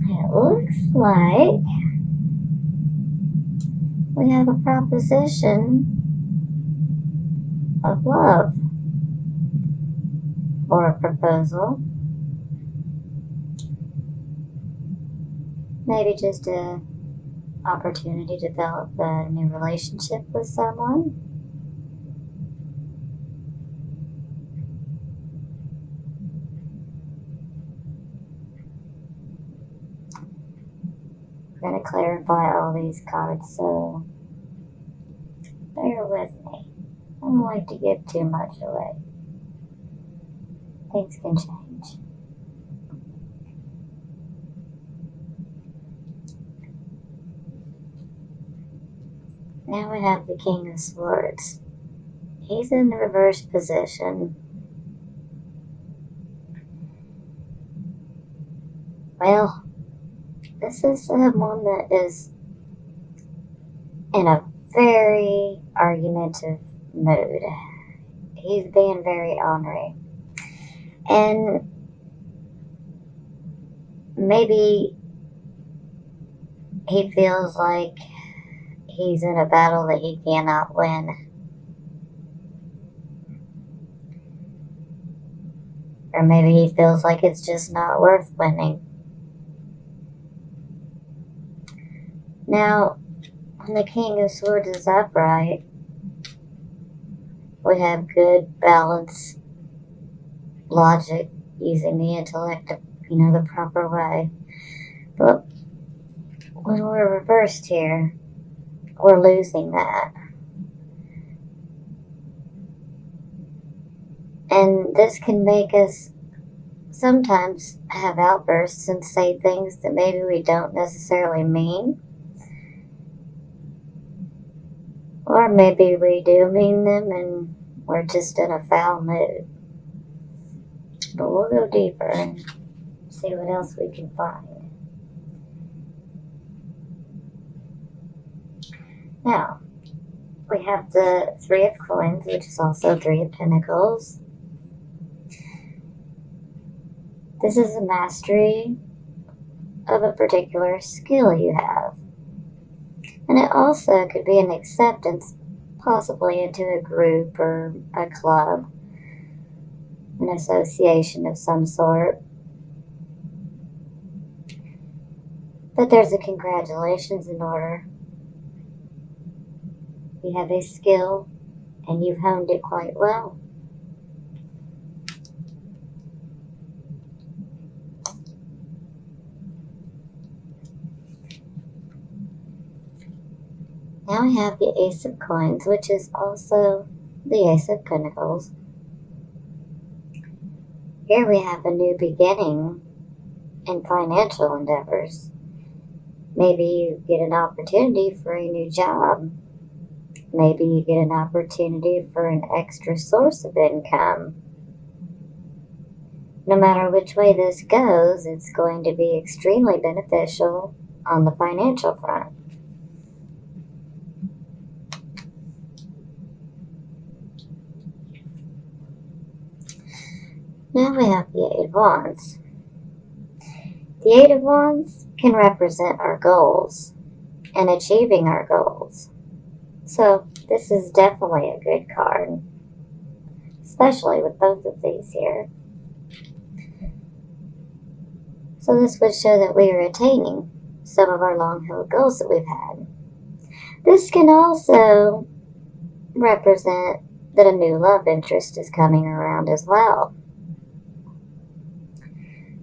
It looks like we have a proposition of love or a proposal. Maybe just a opportunity to develop a new relationship with someone. I'm going to clarify all these cards, so bear with me. I don't like to give too much away. Things can change. Now we have the King of Swords. He's in the reverse position. Well, this is someone that is in a very argumentative mood. He's being very ornery. And maybe he feels like he's in a battle that he cannot win. Or maybe he feels like it's just not worth winning. Now, when the King of Swords is upright, we have good, balanced logic, using the intellect, the proper way. But when we're reversed here, we're losing that. And this can make us sometimes have outbursts and say things that maybe we don't necessarily mean. Or maybe we do mean them and we're just in a foul mood. But we'll go deeper and see what else we can find. Now, we have the Three of Coins, which is also Three of Pentacles. This is a mastery of a particular skill you have. And it also could be an acceptance, possibly into a group or a club, an association of some sort. But there's a congratulations in order. You have a skill and you've honed it quite well. Now we have the Ace of Coins, which is also the Ace of Pentacles. Here we have a new beginning in financial endeavors. Maybe you get an opportunity for a new job. Maybe you get an opportunity for an extra source of income. No matter which way this goes, it's going to be extremely beneficial on the financial front. Now we have the Eight of Wands. The Eight of Wands can represent our goals and achieving our goals. So this is definitely a good card, especially with both of these here. So this would show that we are attaining some of our long-held goals that we've had. This can also represent that a new love interest is coming around as well,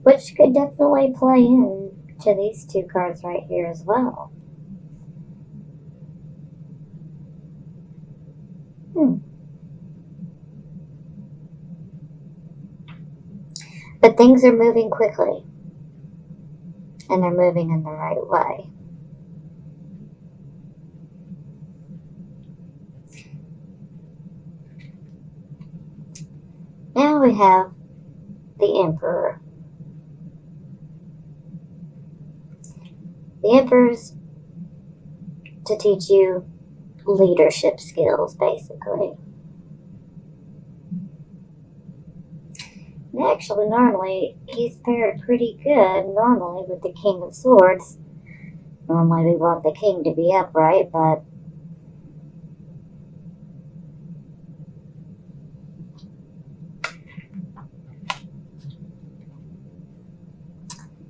which could definitely play into these two cards right here as well. But things are moving quickly, and they're moving in the right way. Now we have the Emperor. The Emperor's to teach you leadership skills, basically. actually, normally, he's paired pretty good, normally, with the King of Swords. Normally we want the king to be upright, but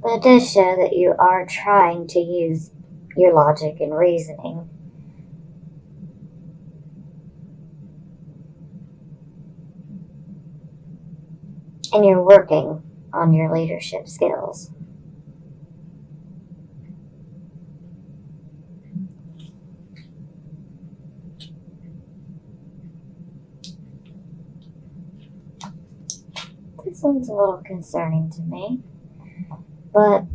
it does show that you are trying to use your logic and reasoning. And you're working on your leadership skills. This one's a little concerning to me, but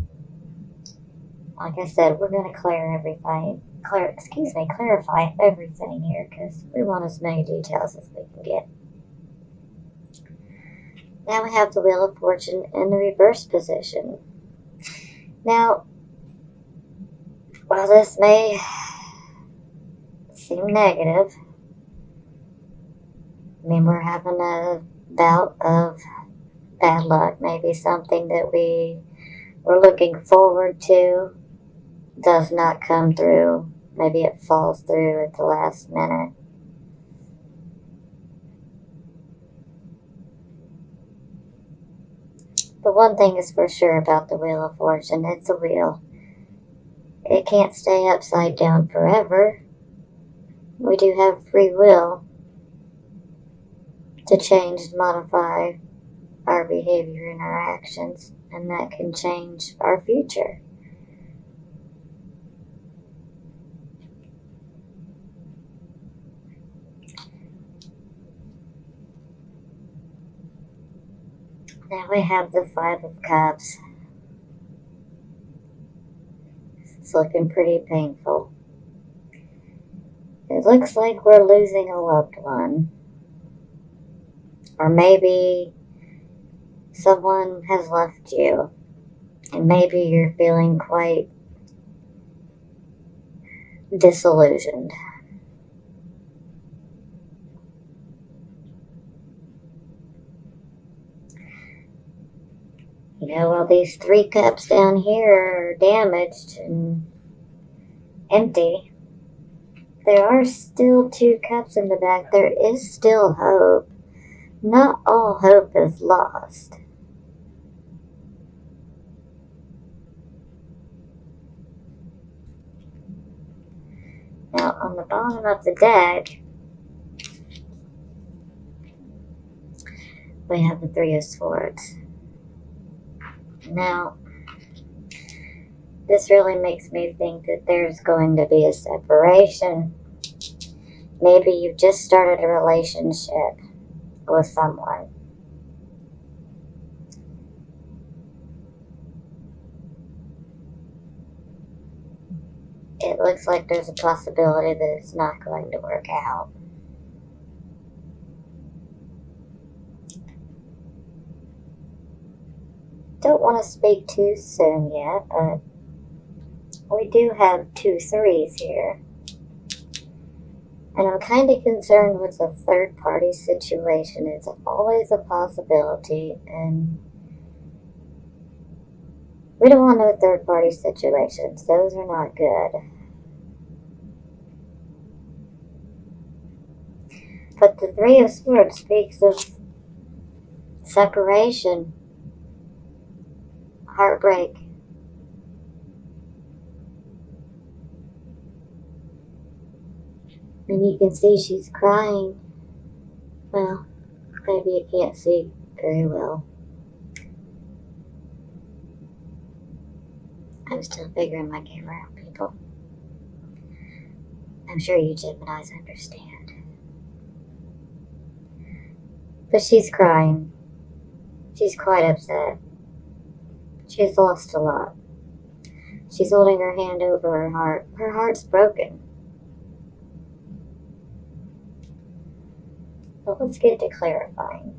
like I said, we're going to clarify everything here because we want as many details as we can get. Now we have the Wheel of Fortune in the reverse position. Now, while this may seem negative, I mean, we're having a bout of bad luck, maybe something that we were looking forward to does not come through. Maybe it falls through at the last minute. But one thing is for sure about the Wheel of Fortune, it's a wheel. It can't stay upside down forever. We do have free will to change and modify our behavior and our actions, and that can change our future. Now we have the Five of Cups. It's looking pretty painful. It looks like we're losing a loved one. Or maybe someone has left you. And maybe you're feeling quite disillusioned. You know, while these 3 cups down here are damaged and empty, there are still 2 cups in the back. There is still hope. Not all hope is lost. Now, on the bottom of the deck, we have the Three of Swords. Now, this really makes me think that there's going to be a separation. Maybe you've just started a relationship with someone. It looks like there's a possibility that it's not going to work out. Don't want to speak too soon yet, but we do have 2 threes here. And I'm kind of concerned with the third party situation. It's always a possibility, and we don't want no third party situations. Those are not good. But the Three of Swords speaks of separation, heartbreak. And you can see she's crying. Well, maybe you can't see very well. I'm still figuring my camera out, people. I'm sure you Geminis understand. But she's crying. She's quite upset. She's lost a lot. She's holding her hand over her heart. Her heart's broken. But let's get to clarifying.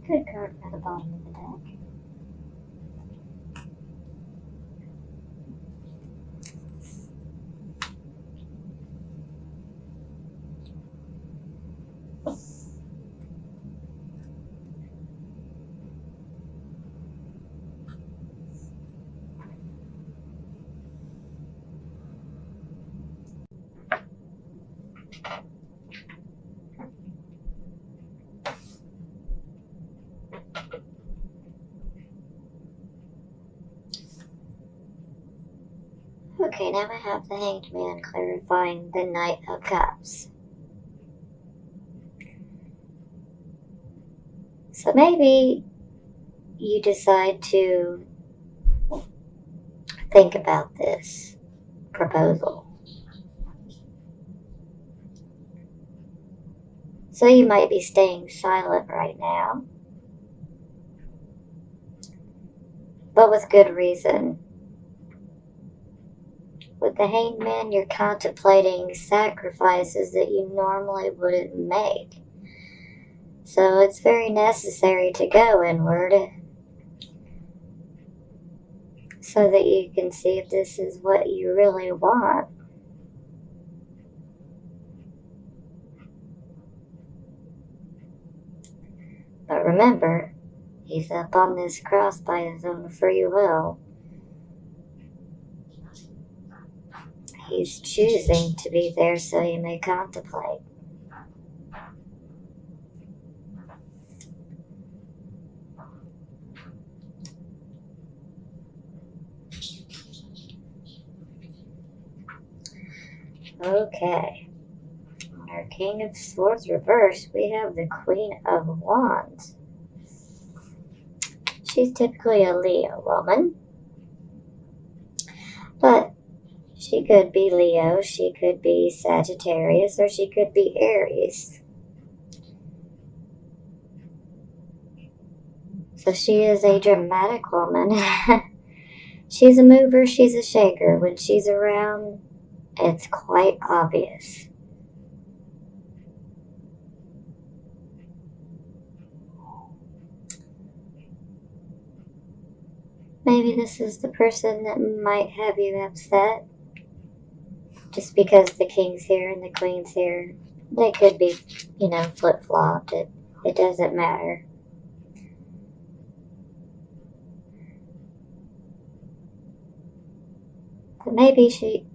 good card for the bottom of the deck. Okay, now I have the Hanged Man clarifying the Knight of Cups. So maybe you decide to think about this proposal. So you might be staying silent right now, but with good reason. With the Hanged Man, you're contemplating sacrifices that you normally wouldn't make. So it's very necessary to go inward so that you can see if this is what you really want. But remember, he's up on this cross by his own free will. He's choosing to be there so you may contemplate. Okay. On our King of Swords reversed, we have the Queen of Wands. She's typically a Leo woman, but she could be Leo, she could be Sagittarius, or she could be Aries. So she is a dramatic woman. She's a mover, she's a shaker. When she's around, it's quite obvious. Maybe this is the person that might have you upset. Just because the king's here and the queen's here. They could be, flip-flopped. It doesn't matter. But maybe she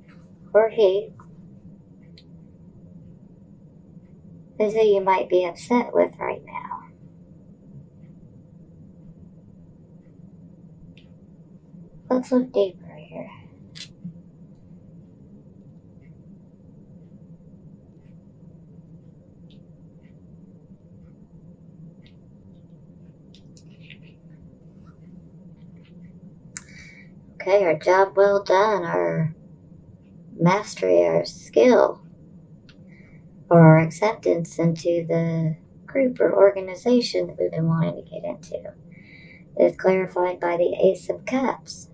or he is who you might be upset with right now. Let's look deeper here. Okay, our job well done, our mastery, our skill, or our acceptance into the group or organization that we've been wanting to get into is clarified by the Ace of Cups.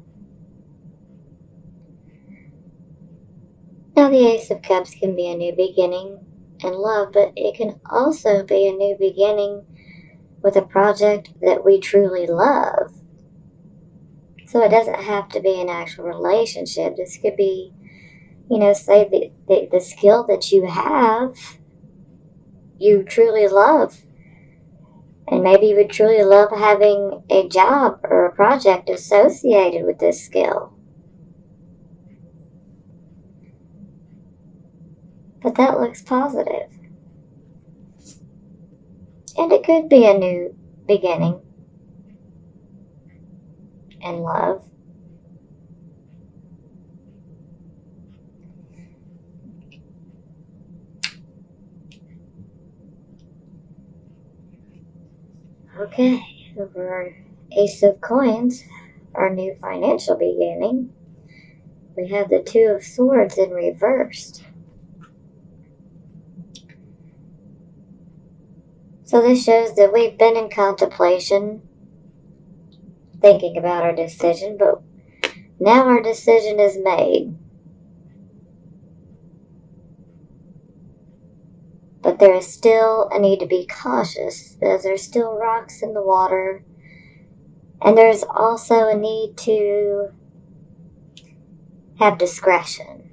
Now, the Ace of Cups can be a new beginning in love, but it can also be a new beginning with a project that we truly love. So it doesn't have to be an actual relationship. This could be, say the skill that you have, you truly love. And maybe you would truly love having a job or a project associated with this skill. But that looks positive. And it could be a new beginning in love. Okay, over our Ace of Coins, our new financial beginning, we have the Two of Swords in reversed. So this shows that we've been in contemplation, thinking about our decision, but now our decision is made. But there is still a need to be cautious, as there's still rocks in the water. And there's also a need to have discretion.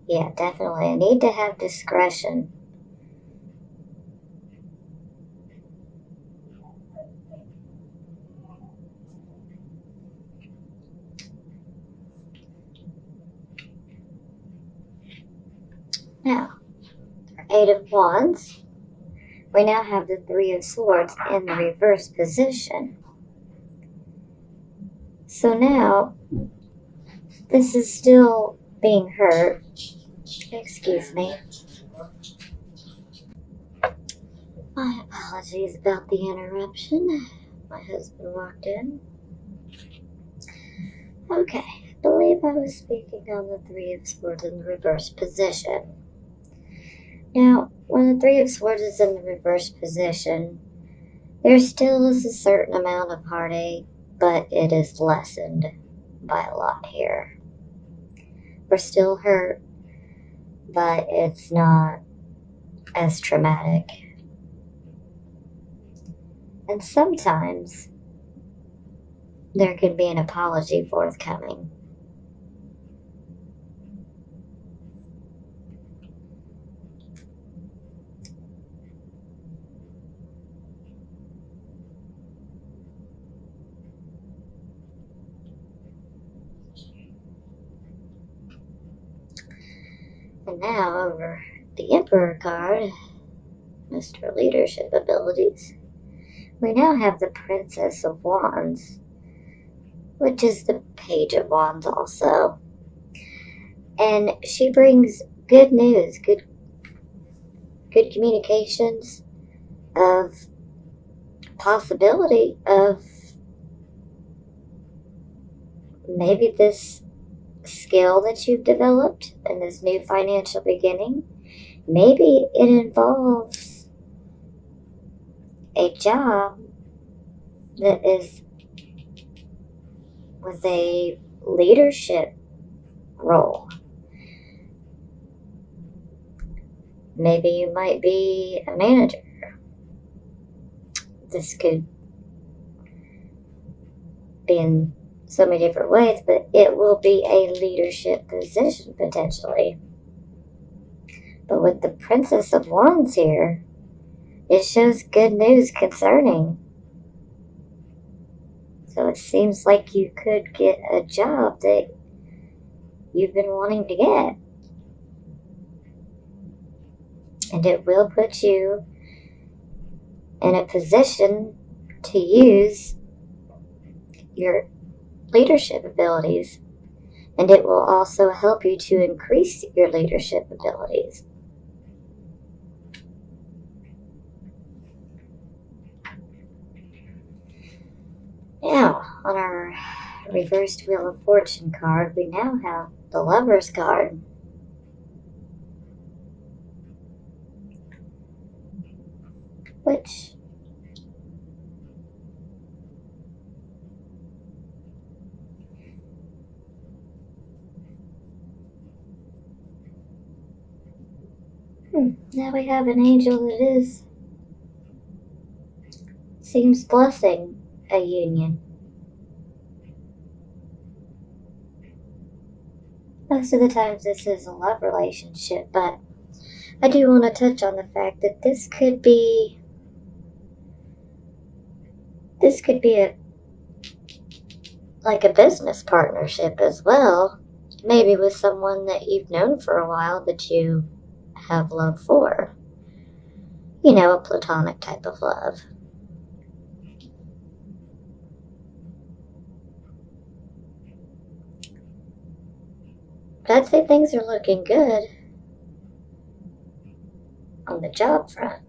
Yeah, definitely. I need to have discretion. Now, Eight of Wands. We now have the Three of Swords in the reverse position. So now, this is still being hurt. Excuse me. My apologies about the interruption. My husband walked in. Okay, I believe I was speaking on the Three of Swords in the reverse position. Now, when the Three of Swords is in the reverse position, there still is a certain amount of heartache, but it is lessened by a lot here. We're still hurt, but it's not as traumatic. And sometimes there can be an apology forthcoming. And now over the Emperor card, Mr. Leadership Abilities, we now have the Princess of Wands, which is the Page of Wands also. And she brings good news, good communications of possibility of maybe this skill that you've developed in this new financial beginning. Maybe it involves a job that is with a leadership role. Maybe you might be a manager. This could be in so many different ways, but it will be a leadership position potentially. But with the Princess of Wands here, it shows good news concerning. So it seems like you could get a job that you've been wanting to get. And it will put you in a position to use your leadership abilities. And it will also help you to increase your leadership abilities. Now, on our reversed Wheel of Fortune card, we now have the Lover's card. Which now we have an angel that seems blessing a union. Most of the times this is a love relationship, but I do want to touch on the fact that this could be like a business partnership as well. Maybe with someone that you've known for a while that you have love for. You know, a platonic type of love. But I'd say things are looking good on the job front.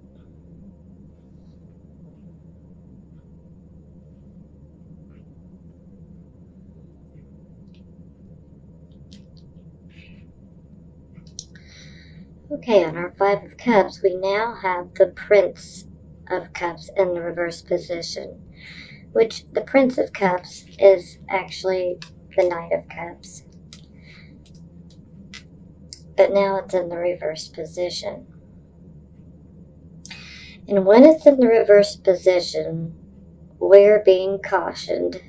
Okay, on our Five of Cups, we now have the Prince of Cups in the reverse position, which the Prince of Cups is actually the Knight of Cups. but now it's in the reversed position. And when it's in the reversed position, we're being cautioned.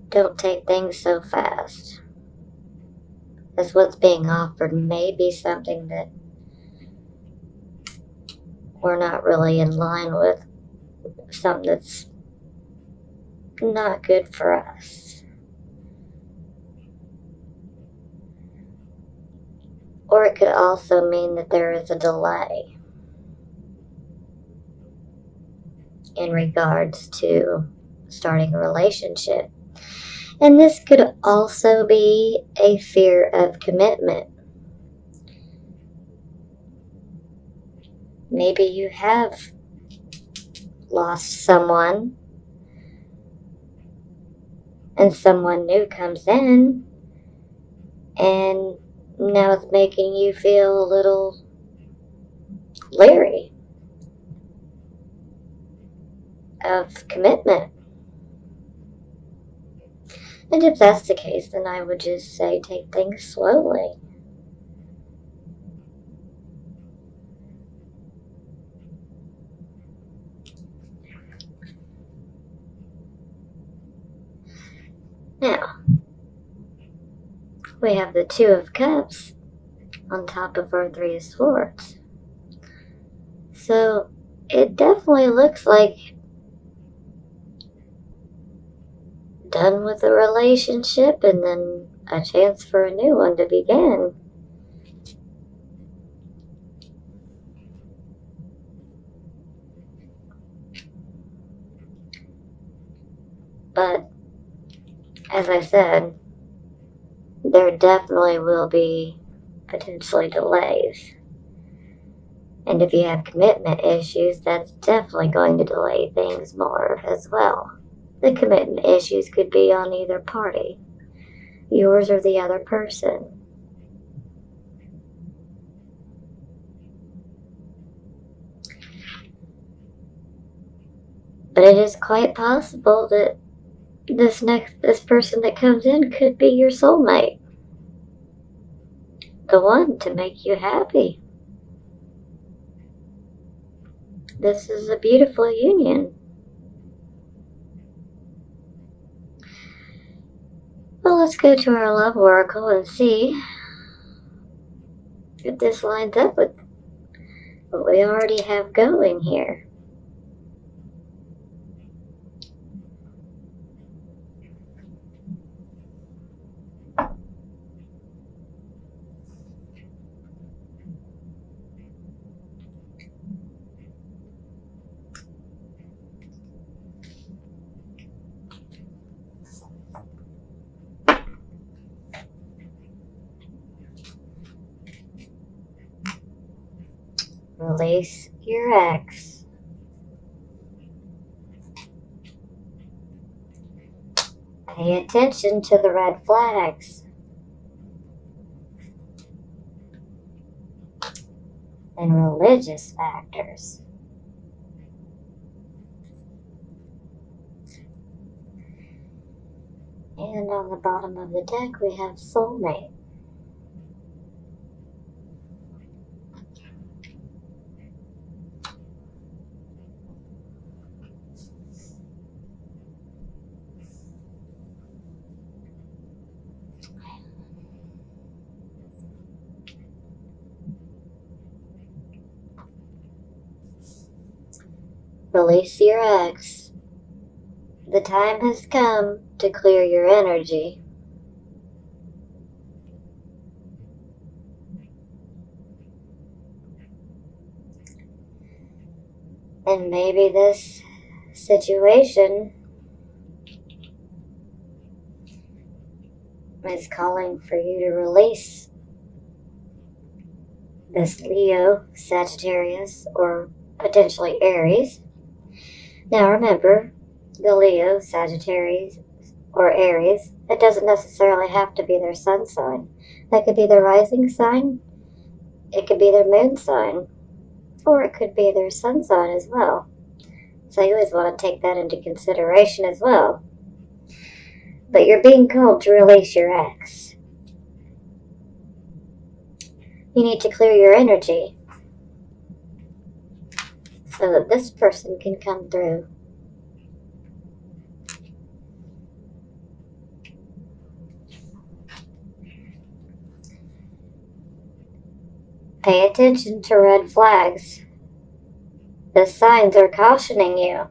Don't take things so fast. As what's being offered may be something that we're not really in line with, something that's not good for us. Or it could also mean that there is a delay in regards to starting a relationship. And this could also be a fear of commitment. Maybe you have lost someone and someone new comes in, and now it's making you feel a little leery of commitment. And if that's the case, then I would just say take things slowly. Now, we have the Two of Cups on top of our Three of Swords. So it definitely looks like done with a relationship and then a chance for a new one to begin. But as I said, there definitely will be potentially delays. And if you have commitment issues, that's definitely going to delay things more as well. The commitment issues could be on either party, yours or the other person. But it is quite possible that this person that comes in could be your soulmate. The one to make you happy. This is a beautiful union. Well, let's go to our love oracle and see if this lines up with what we already have going here. Release your ex. Pay attention to the red flags. And religious factors. And on the bottom of the deck we have soulmate. Release your ex. The time has come to clear your energy. And maybe this situation is calling for you to release this Leo, Sagittarius, or potentially Aries. Now remember, the Leo, Sagittarius, or Aries, it doesn't necessarily have to be their sun sign. That could be their rising sign, it could be their moon sign, or it could be their sun sign as well. So you always want to take that into consideration as well. But you're being called to release your ex. You need to clear your energy so that this person can come through. Pay attention to red flags. The signs are cautioning you.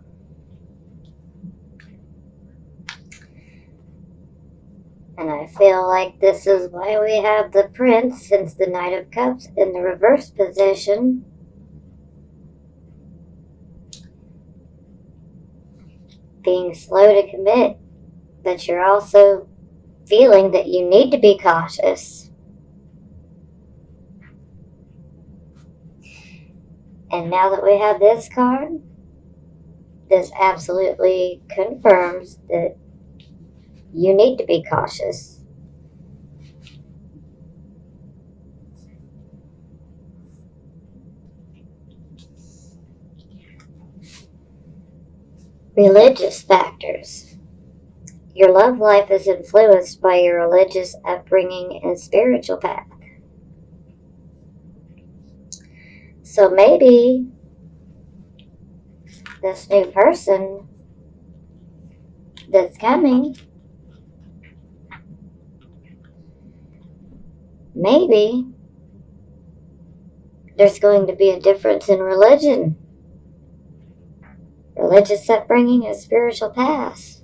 And I feel like this is why we have the Prince, since the Knight of Cups, in the reverse position. Being slow to commit, but you're also feeling that you need to be cautious. And now that we have this card, this absolutely confirms that you need to be cautious. Religious factors. Your love life is influenced by your religious upbringing and spiritual path. So maybe this new person that's coming, maybe there's going to be a difference in religion, religious upbringing, and spiritual path.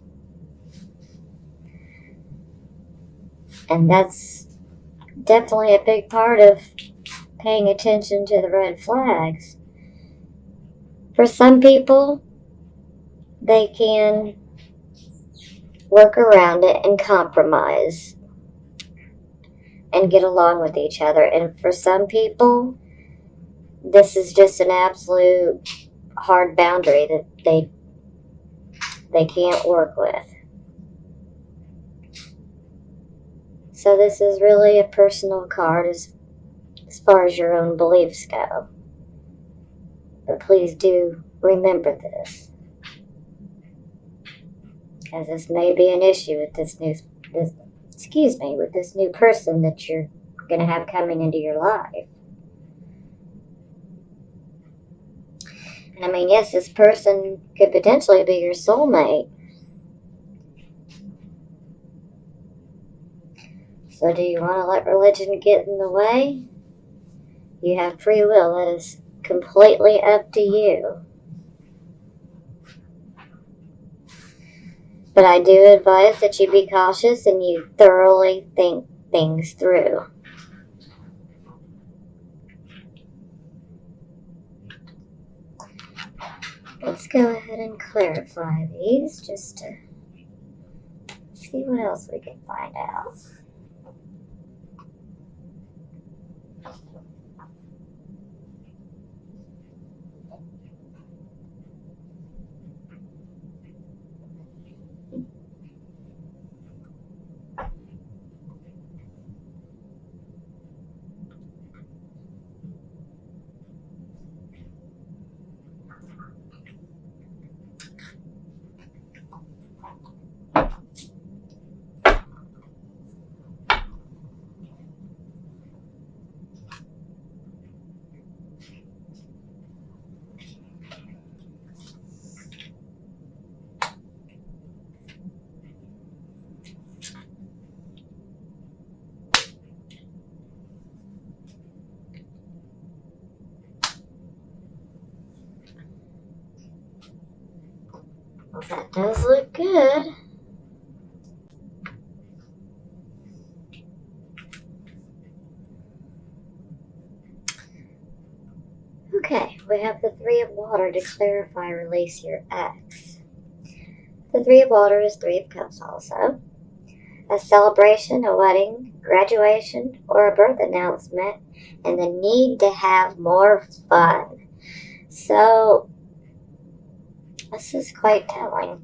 And that's definitely a big part of paying attention to the red flags. For some people, they can work around it and compromise and get along with each other. And for some people, this is just an absolute hard boundary that they can't work with. So this is really a personal card as far as your own beliefs go. But please do remember this, as this may be an issue with this new person that you're going to have coming into your life. And I mean, yes, this person could potentially be your soulmate. So do you want to let religion get in the way? You have free will. That is completely up to you. But I do advise that you be cautious and you thoroughly think things through. Let's go ahead and clarify these just to see what else we can find out. Well, that does look good. Okay, we have the Three of Water to clarify release your ex. The Three of Water is Three of Cups also. A celebration, a wedding, graduation, or a birth announcement, and the need to have more fun. So, this is quite telling.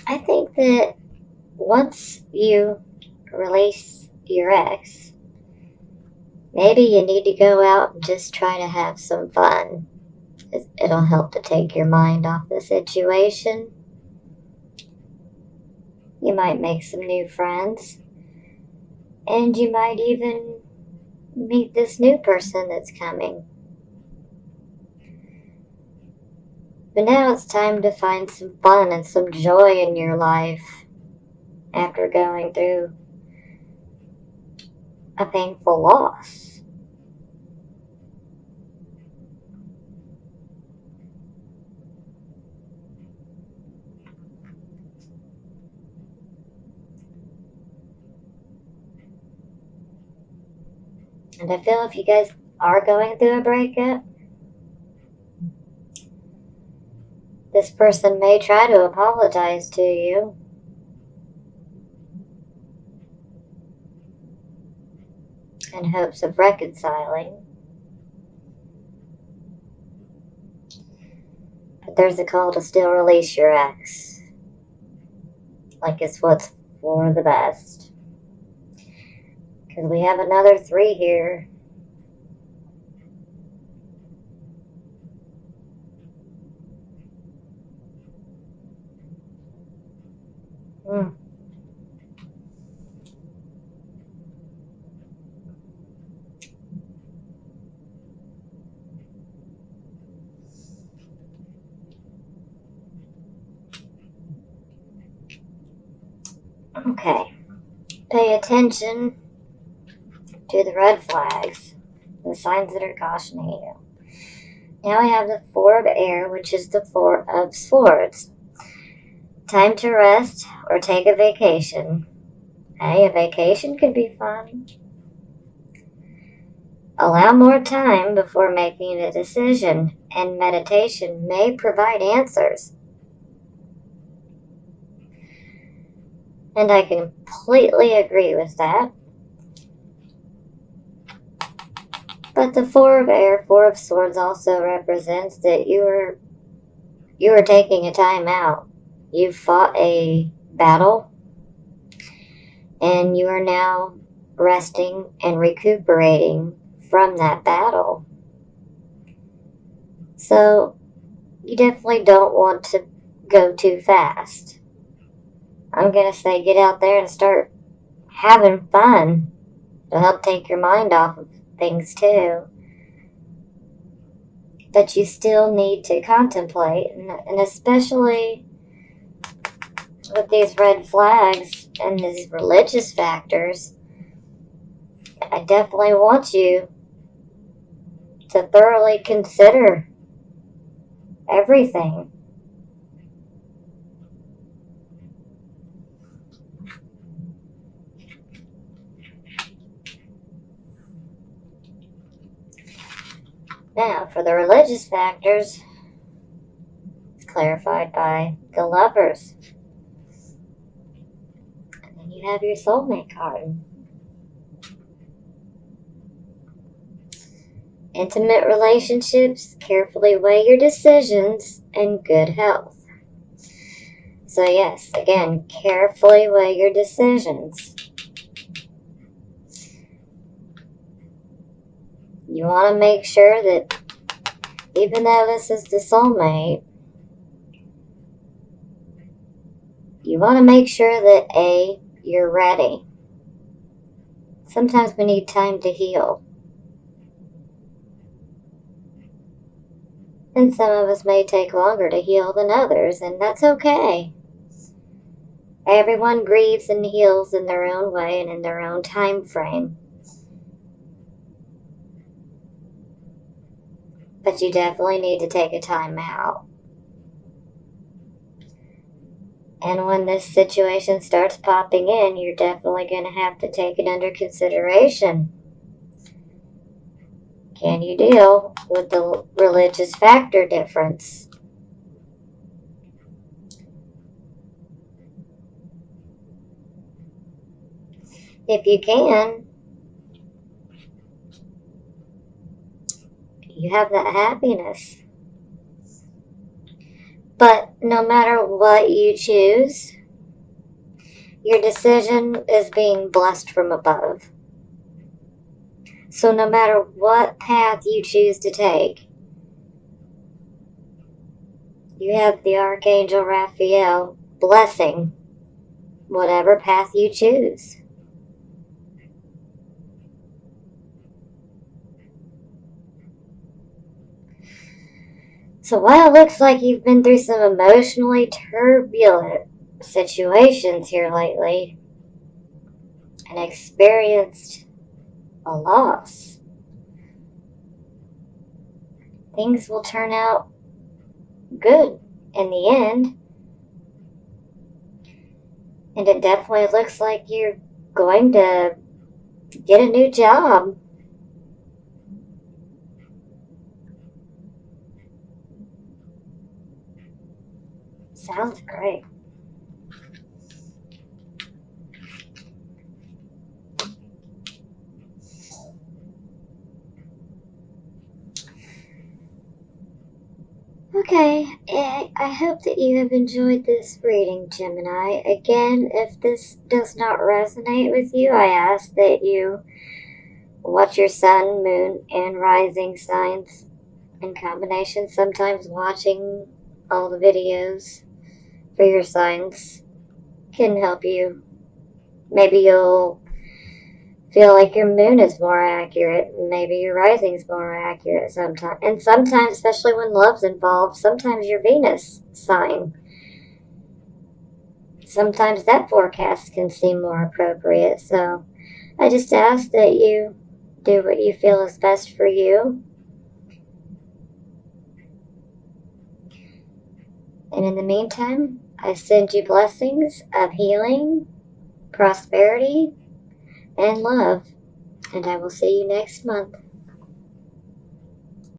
I think that once you release your ex, maybe you need to go out and just try to have some fun. It'll help to take your mind off the situation. You might make some new friends. And you might even meet this new person that's coming. But now it's time to find some fun and some joy in your life after going through a painful loss. And I feel if you guys are going through a breakup, this person may try to apologize to you. In hopes of reconciling. But there's a call to still release your ex. Like it's what's for the best. Because we have another 3 here. Okay. Pay attention to the red flags, the signs that are cautioning you. Now we have the 4 of air, which is the 4 of swords. Time to rest or take a vacation. Hey, a vacation could be fun. Allow more time before making a decision, and meditation may provide answers. And I completely agree with that. But the 4 of air, 4 of swords also represents that you are taking a time out. You fought a battle, and you are now resting and recuperating from that battle. So you definitely don't want to go too fast. I'm going to say get out there and start having fun to help take your mind off of things too. But you still need to contemplate, and especially with these red flags and these religious factors, I definitely want you to thoroughly consider everything. Now, for the religious factors, it's clarified by the lovers. And then you have your soulmate card. Intimate relationships, carefully weigh your decisions, and good health. So yes, again, carefully weigh your decisions. You want to make sure that even though this is the soulmate, you want to make sure that you're ready. Sometimes we need time to heal. And some of us may take longer to heal than others, and that's okay. Everyone grieves and heals in their own way and in their own time frame. But you definitely need to take a time out. And when this situation starts popping in, you're definitely going to have to take it under consideration. Can you deal with the religious factor difference? If you can, you have that happiness. But no matter what you choose, your decision is being blessed from above. So no matter what path you choose to take, You have the Archangel Raphael blessing whatever path you choose. So while it looks like you've been through some emotionally turbulent situations here lately and experienced a loss, things will turn out good in the end. And it definitely looks like you're going to get a new job. Sounds great. Okay, I hope that you have enjoyed this reading, Gemini. Again, if this does not resonate with you, I ask that you watch your sun, moon, and rising signs in combination. Sometimes watching all the videos for your signs can help you. Maybe you'll feel like your moon is more accurate. Maybe your rising is more accurate sometimes. And sometimes, especially when love's involved, sometimes your Venus sign. Sometimes that forecast can seem more appropriate. So I just ask that you do what you feel is best for you. And in the meantime, I send you blessings of healing, prosperity, and love. And I will see you next month.